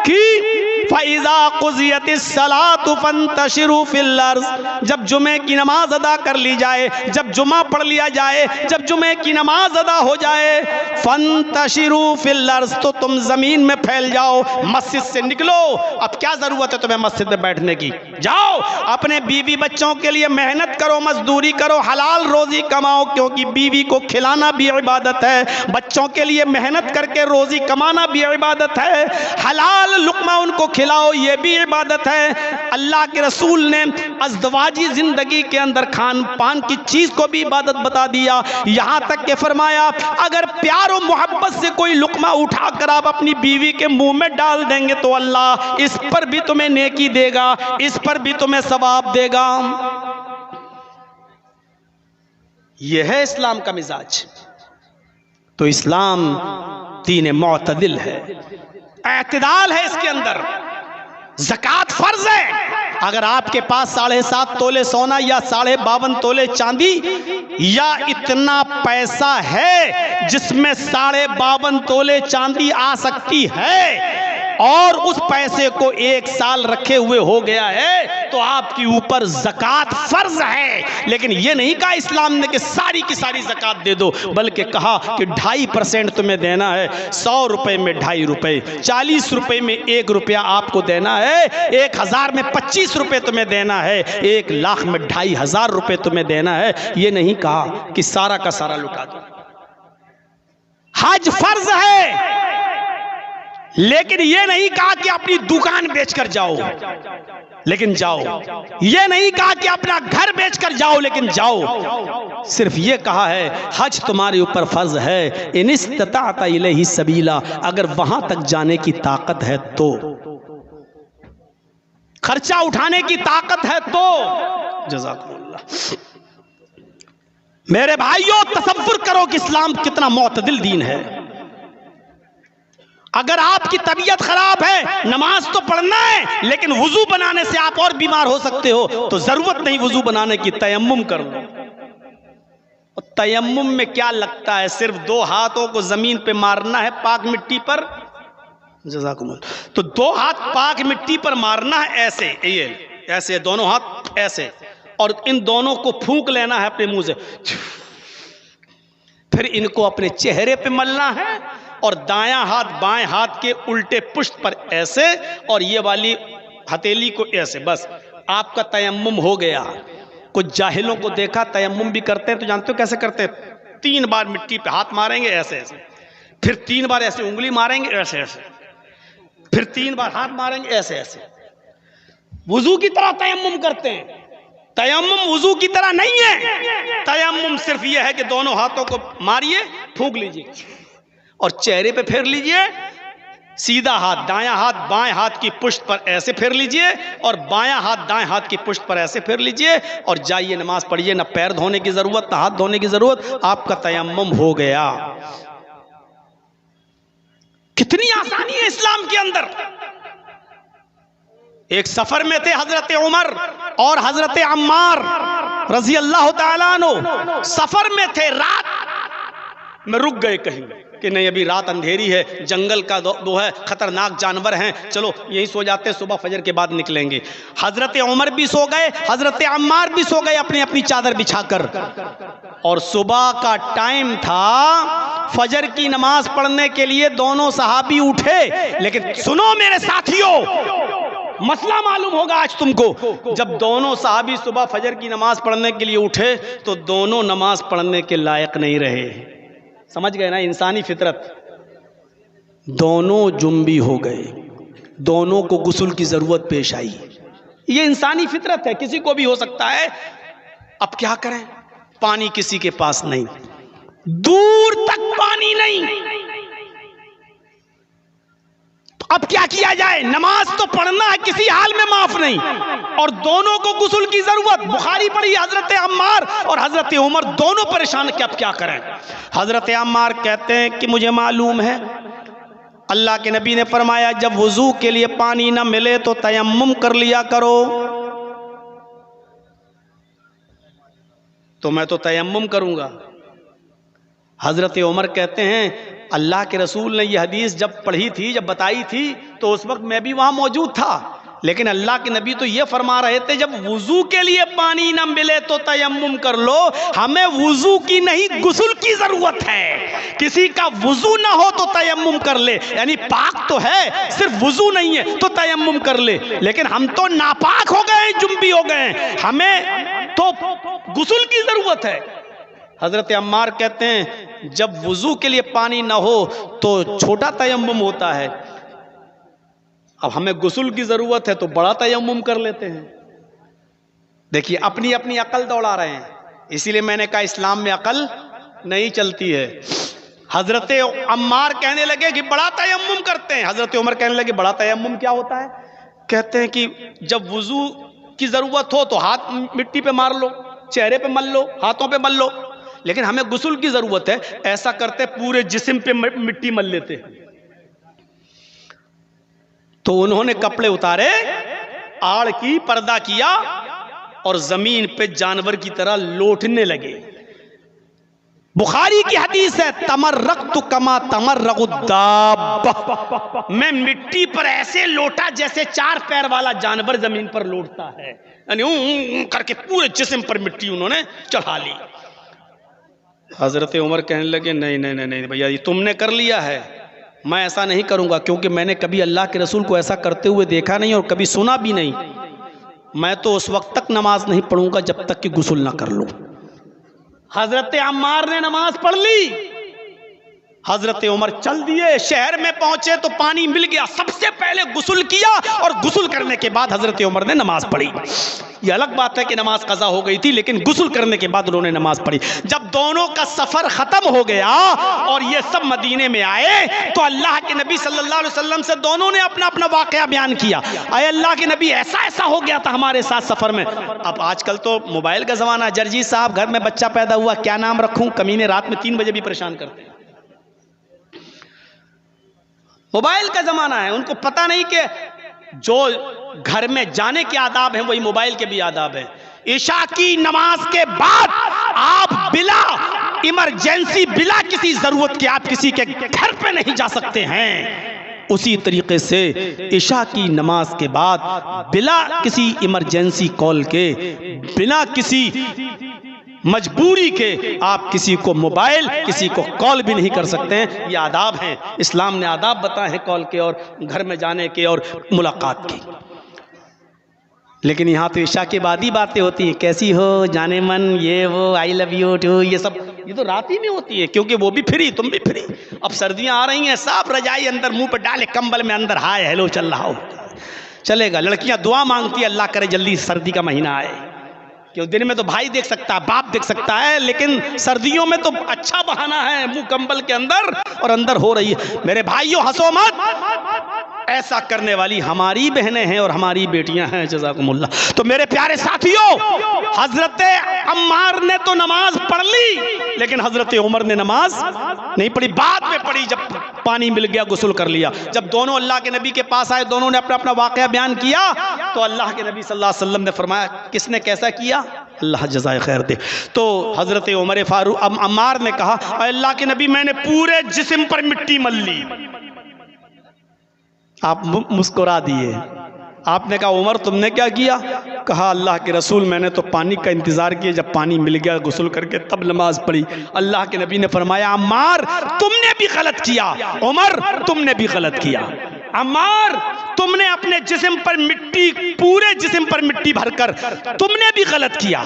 कि फ़इज़ा क़ुज़ियतिस सलातु फ़ंतशिरू फ़िल अर्ज़, जब जुमे की नमाज अदा कर ली जाए, जब जुमा पढ़ लिया जाए, जब जुमे की नमाज अदा हो जाए, फ़ंतशिरू फ़िल अर्ज़, तो तुम जमीन में फैल जाओ, मस्जिद से निकलो। अब क्या जरूरत है तुम्हें मस्जिद में बैठने की? जाओ अपने बीवी बच्चों के लिए मेहनत करो, मजदूरी करो, हलाल रोजी कमाओ, क्योंकि बीवी को खिलाना भी इबादत है, बच्चों के लिए मेहनत करके रोजी कमाना भी इबादत है, हलाल लुक़मा उनको खिलाओ, ये भी इबादत है। अल्लाह के रसूल ने अज़दवाजी जिंदगी के अंदर खान पान की चीज को भी इबादत बता दिया, यहां तक के फरमाया अगर प्यार और मोहब्बत से कोई लुक़मा उठाकर आप अपनी बीवी के मुंह में डाल देंगे तो अल्लाह इस पर भी तुम्हें नेकी देगा, इस पर भी तुम्हें सवाब देगा। यह है इस्लाम का मिजाज। तो इस्लाम दीन मुअतदिल है, एतदाल है इसके अंदर। ज़कात फर्ज है। अगर आपके पास 7.5 तोले सोना या 52.5 तोले चांदी या इतना पैसा है जिसमें 52.5 तोले चांदी आ सकती है और उस पैसे को 1 साल रखे हुए हो गया है तो आपके ऊपर ज़कात फर्ज है। लेकिन यह नहीं कहा इस्लाम ने कि सारी की सारी ज़कात दे दो, बल्कि कहा कि 2.5% तुम्हें देना है। 100 रुपए में 2.5 रुपए, 40 रुपए में 1 रुपया आपको देना है, 1000 में 25 रुपए तुम्हें देना है, 1 लाख में 2,500 रुपए तुम्हें देना है। यह नहीं कहा कि सारा का सारा लुटा दो। हज फर्ज है, लेकिन यह नहीं कहा कि अपनी दुकान बेचकर जाओ, लेकिन जाओ। यह नहीं कहा कि अपना घर बेचकर जाओ, लेकिन जाओ। सिर्फ यह कहा है हज तुम्हारे ऊपर फर्ज है, इन इस्तताअत इलैहि सबीला, अगर वहां तक जाने की ताकत है तो, खर्चा उठाने की ताकत है तो। जज़ाकुमुल्लाह। मेरे भाइयों, तसव्वुर करो कि इस्लाम कितना मुअतदिल दीन है। अगर आपकी तबीयत खराब है, नमाज तो पढ़ना है, लेकिन वुजू बनाने से आप और बीमार हो सकते हो, तो जरूरत नहीं वुजू बनाने की, तयम्मुम कर लो। और तयम्मुम में क्या लगता है? सिर्फ 2 हाथों को जमीन पे मारना है पाक मिट्टी पर। जज़ाकुमुल्लाह। तो 2 हाथ पाक मिट्टी पर मारना है, ऐसे, ये ऐसे, दोनों हाथ ऐसे, और इन दोनों को फूंक लेना है अपने मुंह से, फिर इनको अपने चेहरे पे मलना है और दायां हाथ बाएं हाथ के उल्टे पुष्ट पर ऐसे, और ये वाली हथेली को ऐसे। बस आपका तयम्मुम हो गया। कुछ जाहिलों को देखा तयम्मुम भी करते हैं, तो जानते हो कैसे करते हैं? 3 बार मिट्टी पे हाथ मारेंगे ऐसे ऐसे, फिर 3 बार ऐसे उंगली मारेंगे ऐसे ऐसे, फिर 3 बार हाथ मारेंगे ऐसे ऐसे। वुजू की तरह तयम्मुम करते हैं। तयम्मुम वुजू की तरह नहीं है। तयम्मुम सिर्फ यह है कि दोनों हाथों को मारिए, फूंक लीजिए और चेहरे पे फेर लीजिए। सीधा हाथ दायां हाथ बाएं हाथ की पुष्ट पर ऐसे फेर लीजिए और बायां हाथ दाएं हाथ की पुष्ट पर ऐसे फेर लीजिए और जाइए नमाज पढ़िए। ना पैर धोने की जरूरत, ना हाथ धोने की जरूरत, आपका तयम्मुम हो गया। कितनी आसानी है इस्लाम के अंदर। एक सफर में थे हजरत उमर और हजरत अम्मार रजी अल्लाह ताला अन्हु। सफर में थे, रात में रुक गए कहीं कि नहीं अभी रात अंधेरी है, जंगल का दो है, खतरनाक जानवर हैं, चलो यहीं सो जाते, सुबह फजर के बाद निकलेंगे। हजरत उमर भी सो गए, हजरत अम्मार भी सो गए अपनी अपनी चादर बिछाकर। और सुबह का टाइम था, फजर की नमाज पढ़ने के लिए दोनों सहाबी उठे। लेकिन सुनो मेरे साथियों, मसला मालूम होगा आज तुमको। जब दोनों सहाबी सुबह फजर की नमाज पढ़ने के लिए उठे तो दोनों नमाज पढ़ने के लायक नहीं रहे। समझ गए ना, इंसानी फितरत। दोनों जुम्बी हो गए, दोनों को गुस्ल की जरूरत पेश आई। ये इंसानी फितरत है, किसी को भी हो सकता है। अब क्या करें, पानी किसी के पास नहीं, दूर तक पानी नहीं, तो अब क्या किया जाए? नमाज तो पढ़ना है, किसी हाल में माफ नहीं, और दोनों को गुस्ल की जरूरत। बुखारी पढ़ी, हजरत अम्मार और हजरत उमर दोनों परेशान कि अब क्या करें। हजरत अम्मार कहते हैं कि मुझे मालूम है अल्लाह के नबी ने फरमाया जब वुजू के लिए पानी ना मिले तो तयम्मुम कर लिया करो, तो मैं तो तयम्मुम करूंगा। हजरत उमर कहते हैं अल्लाह के रसूल ने यह हदीस जब पढ़ी थी, जब बताई थी, तो उस वक्त मैं भी वहां मौजूद था, लेकिन अल्लाह के नबी तो ये फरमा रहे थे जब वुजू के लिए पानी ना मिले तो तयम्मुम कर लो। हमें वुजू की नहीं, गुस्ल की जरूरत है। किसी का वुजू ना हो तो तयम्मुम कर ले, यानी पाक तो है, सिर्फ वुजू नहीं है तो तयम्मुम कर ले। लेकिन हम तो नापाक हो गए, जुम्बी हो गए, हमें तो गुस्ल की जरूरत है। हजरत अम्मार कहते हैं जब वुजू के लिए पानी ना हो तो छोटा तयम्मुम होता है, अब हमें गुस्ल की जरूरत है तो बड़ा तयम्मुम कर लेते हैं। देखिए अपनी अपनी अकल दौड़ा रहे हैं, इसीलिए मैंने कहा इस्लाम में अकल नहीं चलती है। हजरत अम्मार कहने लगे कि बड़ा तयम्मुम करते हैं, हजरत उमर कहने लगे बड़ा तयम्मुम क्या होता है? कहते हैं कि जब वुजू की जरूरत हो तो हाथ मिट्टी पे मार लो, चेहरे पे मल लो, हाथों पे मल लो, लेकिन हमें गुस्ल की जरूरत है, ऐसा करते पूरे जिस्म पे मिट्टी मल लेते। तो उन्होंने कपड़े उतारे, आड़ की, पर्दा किया और जमीन पे जानवर की तरह लौटने लगे। बुखारी की हदीस है तमर्रक़्तु कमा तमर्रक़ुद्दाब, मैं मिट्टी पर ऐसे लौटा जैसे 4 पैर वाला जानवर जमीन पर लौटता है, यानी करके पूरे जिस्म पर मिट्टी उन्होंने चढ़ा ली। हजरत उमर कहने लगे नहीं नहीं नहीं भैया ये तुमने कर लिया है, मैं ऐसा नहीं करूंगा, क्योंकि मैंने कभी अल्लाह के रसूल को ऐसा करते हुए देखा नहीं और कभी सुना भी नहीं। मैं तो उस वक्त तक नमाज नहीं पढ़ूंगा जब तक कि गुस्ल ना कर लूं। हजरत अम्मार ने नमाज पढ़ ली, हजरत उमर चल दिए, शहर में पहुंचे तो पानी मिल गया, सबसे पहले गुस्ल किया और गुस्ल करने के बाद हजरत उमर ने नमाज पढ़ी। यह अलग बात है कि नमाज कज़ा हो गई थी, लेकिन गुस्ल करने के बाद उन्होंने नमाज पढ़ी। जब दोनों का सफर खत्म हो गया और ये सब मदीने में आए तो अल्लाह के नबी सल्लल्लाहु अलैहि वसल्लम से दोनों ने अपना अपना वाकया बयान किया। अरे अल्लाह के नबी ऐसा ऐसा हो गया था हमारे साथ सफर में। अब आजकल तो मोबाइल का जमाना, जर्जी साहब घर में बच्चा पैदा हुआ क्या नाम रखूं, कमीने रात में 3 बजे भी परेशान करते हैं। मोबाइल का जमाना है, उनको पता नहीं कि जो घर में जाने के आदाब हैं वही मोबाइल के भी आदाब हैं। इशा की नमाज के बाद आप बिला इमरजेंसी, बिला किसी जरूरत के आप किसी के घर पे नहीं जा सकते हैं। उसी तरीके से इशा की नमाज के बाद बिला किसी इमरजेंसी कॉल के, बिना किसी मजबूरी के आप किसी को मोबाइल, किसी को कॉल भी नहीं कर सकते हैं। ये आदाब हैं, इस्लाम ने आदाब बताए हैं कॉल के और घर में जाने के और मुलाकात की। लेकिन यहाँ तो इशा के बाद ही बातें होती हैं, कैसी हो, जाने मन, ये वो, आई लव यू टू, ये सब ये तो रात ही में होती है, क्योंकि वो भी फ्री, तुम भी फ्री। अब सर्दियाँ आ रही हैं, साफ रजाई अंदर मुंह पे डाले, कंबल में अंदर हाय हेलो चल रहा हो, चलेगा। लड़कियाँ दुआ मांगती है अल्लाह करे जल्दी सर्दी का महीना आए, क्यों दिन में तो भाई देख सकता है, बाप देख सकता है, लेकिन सर्दियों में तो अच्छा बहाना है, मुंह कंबल के अंदर और अंदर हो रही है। मेरे भाइयों हंसो मत, ऐसा करने वाली हमारी बहनें हैं और हमारी बेटियां हैं, जज़ाकुमुल्लाह। तो मेरे प्यारे साथियों, हजरत अम्मार ने तो नमाज पढ़ ली, लेकिन हजरत उमर ने नमाज नहीं पढ़ी, बाद में पढ़ी जब पानी मिल गया, गुस्ल कर लिया। जब दोनों अल्लाह के नबी के पास आए, दोनों ने अपना अपना वाकया बयान किया, तो अल्लाह के नबी सल्लल्लाहु अलैहि वसल्लम ने फरमाया किसने कैसा किया, अल्लाह जज़ाए खैर दे। तो हजरत उमर फारूक अम्मार ने कहा अल्लाह के नबी मैंने पूरे जिस्म पर मिट्टी मल ली। आप मुस्कुरा दिए। आपने कहा उमर तुमने क्या किया? कहा अल्लाह के रसूल मैंने तो पानी का इंतजार किया, जब पानी मिल गया गुस्ल करके तब नमाज पढ़ी। अल्लाह के नबी ने फरमाया अम्मार तुमने भी गलत किया, उमर तुमने भी गलत किया। अम्मार तुमने अपने जिस्म पर मिट्टी, पूरे जिस्म पर मिट्टी भरकर तुमने भी गलत किया।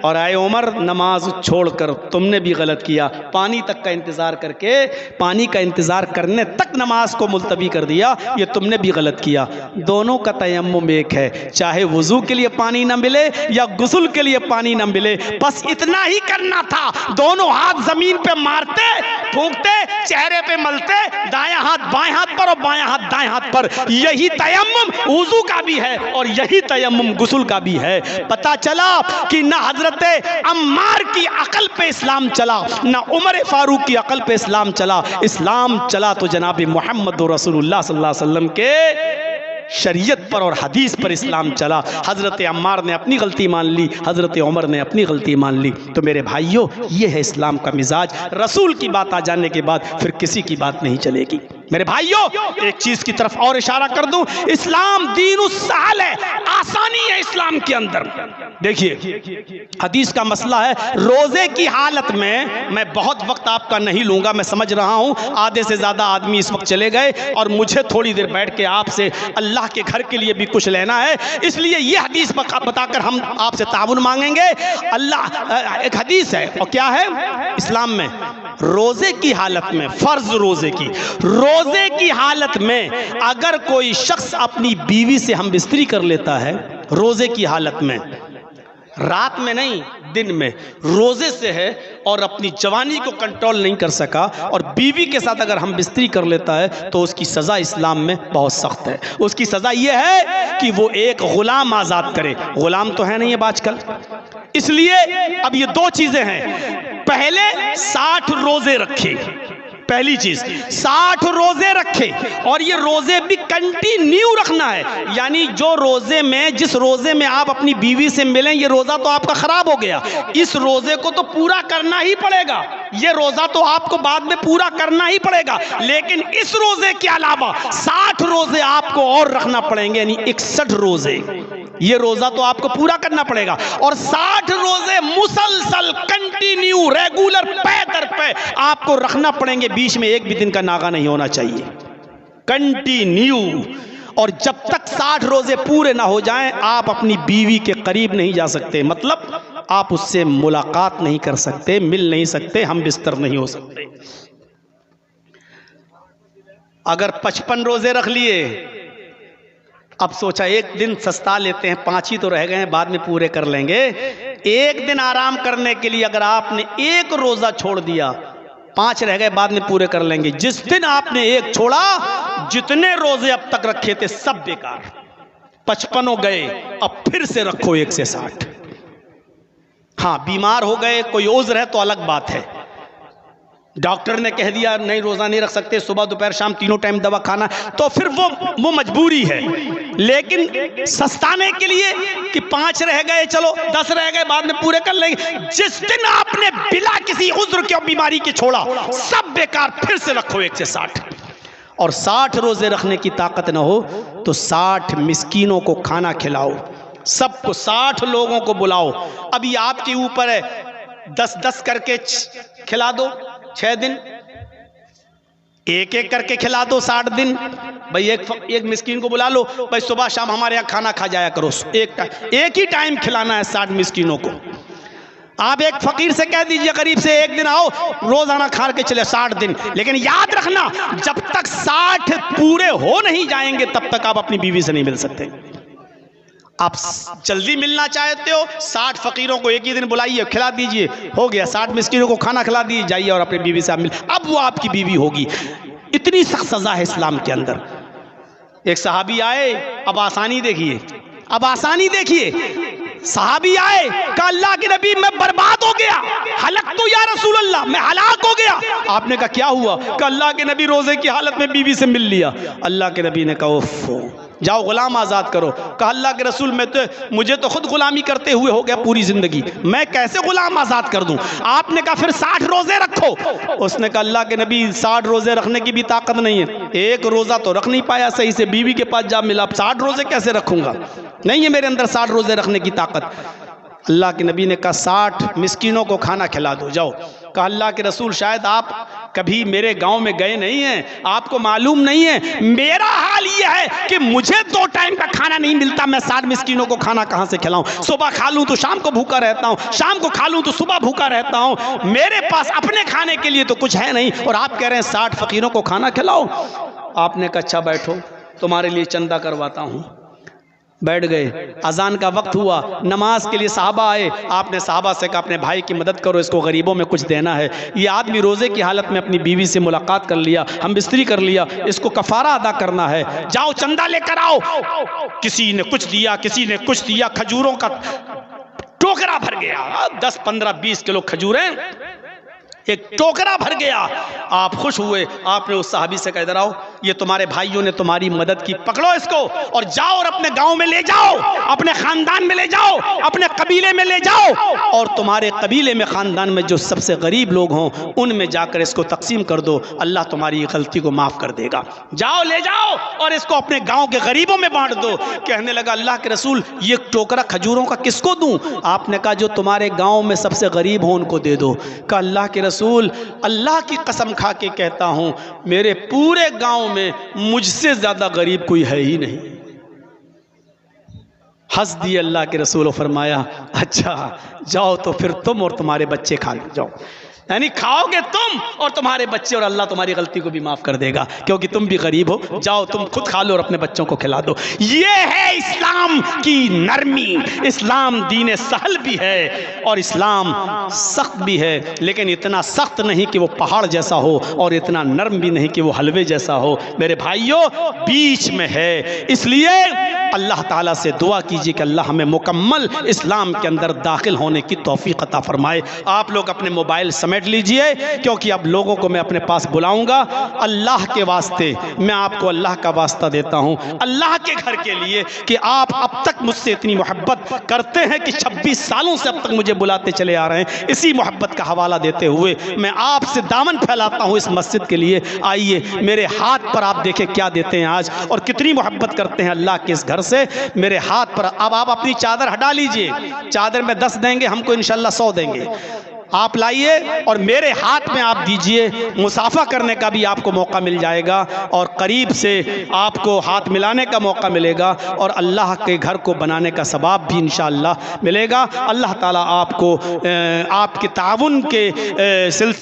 और आए उमर, नमाज छोड़कर तुमने भी गलत किया। पानी तक का इंतजार करके, पानी का इंतजार करने तक नमाज को मुलतवी कर दिया, ये तुमने भी गलत किया। दोनों का तयम्मुम एक है, चाहे वुजू के लिए पानी ना मिले या गुस्ल के लिए पानी ना मिले, बस इतना ही करना था। दोनों हाथ जमीन पे मारते, फूंकते, चेहरे पे मलते, दायां हाथ बाएं हाथ पर और बायां हाथ दाएं हाथ पर। यही तयम्मुम वुजू का भी है और यही तयम्मुम गुस्ल का भी है। पता चला कि ना हजरत अम्मार की अकल पे इस्लाम चला, ना उमर फारूक की अकल पे इस्लाम चला। इस्लाम चला तो जनाब मोहम्मद रसूलुल्लाह सल्लल्लाहु अलैहि वसल्लम के शरीयत पर और हदीस पर इस्लाम चला। हज़रत अम्मार ने अपनी गलती मान ली, हज़रत उमर ने अपनी गलती मान ली। तो मेरे भाइयों, ये है इस्लाम का मिजाज। रसूल की बात आ जाने के बाद फिर किसी की बात नहीं चलेगी। मेरे भाइयों, एक चीज की तरफ और इशारा कर दूं, इस्लाम दीनुस सहल है, आसानी है इस्लाम के अंदर। देखिए, हदीस का मसला है, रोजे की हालत में, मैं बहुत वक्त आपका नहीं लूंगा, मैं समझ रहा हूं आधे से ज्यादा आदमी इस वक्त चले गए और मुझे थोड़ी देर बैठ के आपसे अल्लाह के घर के लिए भी कुछ लेना है, इसलिए ये हदीस बताकर हम आपसे ताउन मांगेंगे। अल्लाह, एक हदीस है, और क्या है इस्लाम में, रोजे की हालत में, फर्ज रोजे की हालत में अगर कोई शख्स अपनी बीवी से हम बिस्तरी कर लेता है, रोजे की हालत में, रात में नहीं दिन में, रोजे से है और अपनी जवानी को कंट्रोल नहीं कर सका और बीवी के साथ अगर हम बिस्तरी कर लेता है तो उसकी सज़ा इस्लाम में बहुत सख्त है। उसकी सज़ा यह है कि वो एक गुलाम आज़ाद करे। गुलाम तो है नहीं अब आजकल, इसलिए अब ये दो चीज़ें हैं। पहले 60 रोजे रखे, पहली चीज 60 रोजे रखे, और ये रोजे भी कंटिन्यू रखना है। यानी जो रोजे में, जिस रोजे में आप अपनी बीवी से मिलें, ये रोजा तो आपका खराब हो गया, इस रोजे को तो पूरा करना ही पड़ेगा। ये रोजा तो आपको बाद में पूरा करना ही पड़ेगा, लेकिन इस रोजे के अलावा 60 रोजे आपको और रखना पड़ेंगे, यानी 61 रोजे। ये रोजा तो आपको पूरा करना पड़ेगा और 60 रोजे मुसलसल कंटिन्यू रेगुलर पे दर पे आपको रखना पड़ेंगे। बीच में एक भी दिन का नागा नहीं होना चाहिए, कंटिन्यू। और जब तक 60 रोजे पूरे ना हो जाएं, आप अपनी बीवी के करीब नहीं जा सकते, मतलब आप उससे मुलाकात नहीं कर सकते, मिल नहीं सकते, हम बिस्तर नहीं हो सकते। अगर 55 रोजे रख लिए, अब सोचा एक दिन सस्ता लेते हैं, 5 ही तो रह गए हैं, बाद में पूरे कर लेंगे। एक दिन आराम करने के लिए अगर आपने एक रोजा छोड़ दिया, 5 रह गए, बाद में पूरे कर लेंगे। जिस दिन आपने एक छोड़ा, जितने रोजे अब तक रखे थे सब बेकार, 55 हो गए, अब फिर से रखो 1 से 60। हाँ, बीमार हो गए, कोई ओज़र है तो अलग बात है, डॉक्टर ने कह दिया नहीं रोजा नहीं रख सकते, सुबह दोपहर शाम तीनों टाइम दवा खाना, तो फिर वो मजबूरी है। लेकिन सस्ताने के लिए कि 5 रह गए, चलो 10 रह गए, बाद में पूरे कर लेंगे, जिस दिन आपने बिला किसी उज्र के और बीमारी के छोड़ा, सब बेकार, फिर से रखो 1 से 60। और 60 रोजे रखने की ताकत ना हो तो 60 मिस्कीनों को खाना खिलाओ, सबको 60 लोगों को बुलाओ। अभी आपके ऊपर है, 10-10 करके खिला दो 6 दिन, एक करके खिला दो 60 दिन। भाई एक मिस्कीन को बुला लो, भाई सुबह शाम हमारे यहाँ खाना खा जाया करो, एक ही टाइम खिलाना है 60 मिस्कीनों को। आप एक फकीर से कह दीजिए करीब से एक दिन आओ, रोजाना खा के चले 60 दिन। लेकिन याद रखना, जब तक 60 पूरे हो नहीं जाएंगे तब तक आप अपनी बीवी से नहीं मिल सकते। आप जल्दी मिलना चाहते हो, 60 फकीरों को एक ही दिन बुलाइए, खिला दीजिए, हो गया। 60 मिस्किनों को खाना खिला दीजिए, जाइए और अपनी बीवी से आप मिल, अब वो आपकी बीवी होगी। इतनी सख्त सजा है इस्लाम के अंदर। एक सहाबी आए, अब आसानी देखिए, अब आसानी देखिए, सहाबी आए, कहा अल्लाह के नबी मैं बर्बाद हो गया, हलक तो या रसूल अल्लाह, मैं हलाक हो गया। आपने कहा क्या हुआ? कहा अल्लाह के नबी रोजे की हालत में बीवी से मिल लिया। अल्लाह के नबी ने कहा ओफो, जाओ गुलाम आज़ाद करो। कहा अल्लाह के रसूल मुझे तो खुद गुलामी करते हुए हो गया पूरी ज़िंदगी, मैं कैसे गुलाम आज़ाद कर दूं? आपने कहा फिर 60 रोज़े रखो। उसने कहा अल्लाह के नबी 60 रोज़े रखने की भी ताकत नहीं है, एक रोज़ा तो रख नहीं पाया सही से, बीवी के पास जा मिला, 60 रोज़े कैसे रखूँगा? नहीं है मेरे अंदर 60 रोज़े रखने की ताकत। अल्लाह के नबी ने कहा 60 मिस्कीनों को खाना खिला दो, जाओ। कहा अल्लाह के रसूल शायद आप कभी मेरे गांव में गए नहीं हैं, आपको मालूम नहीं है मेरा हाल यह है कि मुझे 2 टाइम का खाना नहीं मिलता, मैं 60 मिस्कीनों को खाना कहां से खिलाऊं? सुबह खा लूं तो शाम को भूखा रहता हूं, शाम को खा लूं तो सुबह भूखा रहता हूं, मेरे पास अपने खाने के लिए तो कुछ है नहीं, और आप कह रहे हैं 60 फकीरों को खाना खिलाओ। आपने कहा अच्छा बैठो, तुम्हारे लिए चंदा करवाता हूं। बैठ गए, अजान का वक्त हुआ, नमाज के लिए साहबा आए, आपने साहबा से कहा अपने भाई की मदद करो, इसको गरीबों में कुछ देना है। ये आदमी रोजे की हालत में अपनी बीवी से मुलाकात कर लिया, हम बिस्तरी कर लिया, इसको कफारा अदा करना है, जाओ चंदा लेकर आओ। किसी ने कुछ दिया, किसी ने कुछ दिया, खजूरों का टोकरा भर गया, 10, 15, 20 किलो खजूरें, एक टोकरा भर गया। आप खुश हुए, आपने उस साहबी से कह, इधर आओ, ये तुम्हारे भाइयों ने तुम्हारी मदद की, पकड़ो इसको और जाओ और अपने गांव में ले जाओ, अपने खानदान में ले जाओ, अपने कबीले में ले जाओ, और तुम्हारे कबीले में खानदान में जो सबसे गरीब लोग हों उनमें जाकर इसको तकसीम कर दो, अल्लाह तुम्हारी गलती को माफ कर देगा। जाओ ले जाओ और इसको अपने गांव के गरीबों में बांट दो। कहने लगा अल्लाह के रसूल ये टोकरा खजूरों का किसको दूं? आपने कहा जो तुम्हारे गांव में सबसे गरीब हो उनको दे दो। कहा अल्लाह के रसूल, अल्लाह की कसम खा के कहता हूं मेरे पूरे गांव में मुझसे ज्यादा गरीब कोई है ही नहीं। हंस दिए अल्लाह के रसूल और फरमाया अच्छा जाओ तो फिर तुम और तुम्हारे बच्चे खा लो, जाओ, यानी खाओगे तुम और तुम्हारे बच्चे, और अल्लाह तुम्हारी गलती को भी माफ कर देगा क्योंकि तुम भी गरीब हो, जाओ तुम खुद खा लो और अपने बच्चों को खिला दो। ये है इस्लाम की नरमी। इस्लाम दीन सहल भी है और इस्लाम सख्त भी है, लेकिन इतना सख्त नहीं कि वो पहाड़ जैसा हो और इतना नरम भी नहीं कि वो हलवे जैसा हो। मेरे भाइयों बीच में है, इसलिए अल्लाह ताला से दुआ कीजिए कि अल्लाह हमें मुकम्मल इस्लाम के अंदर दाखिल होने की तौफीक अता फरमाए। आप लोग अपने मोबाइल समेट लीजिए क्योंकि अब लोगों को मैं अपने पास बुलाऊंगा। अल्लाह के वास्ते मैं आपको अल्लाह का वास्ता देता हूं, अल्लाह के घर के लिए कि आप अब तक मुझसे इतनी मोहब्बत करते हैं कि 26 सालों से अब तक मुझे बुलाते चले आ रहे हैं। इसी मोहब्बत का हवाला देते हुए मैं आपसे दामन फैलाता हूं इस मस्जिद के लिए। आइए मेरे हाथ पर आप देखें क्या देते हैं आज और कितनी मोहब्बत करते हैं अल्लाह के इस घर से। मेरे हाथ पर अब आप अपनी चादर हटा लीजिए, चादर में 10 देंगे, हमको इंशाल्लाह 100 देंगे। आप लाइए और मेरे हाथ में आप दीजिए, मुसाफा करने का भी आपको मौका मिल जाएगा और करीब से आपको हाथ मिलाने का मौका मिलेगा और अल्लाह के घर को बनाने का सवाब भी इंशाअल्लाह मिलेगा। अल्लाह ताला आपको आपके ताउन के सिलसिले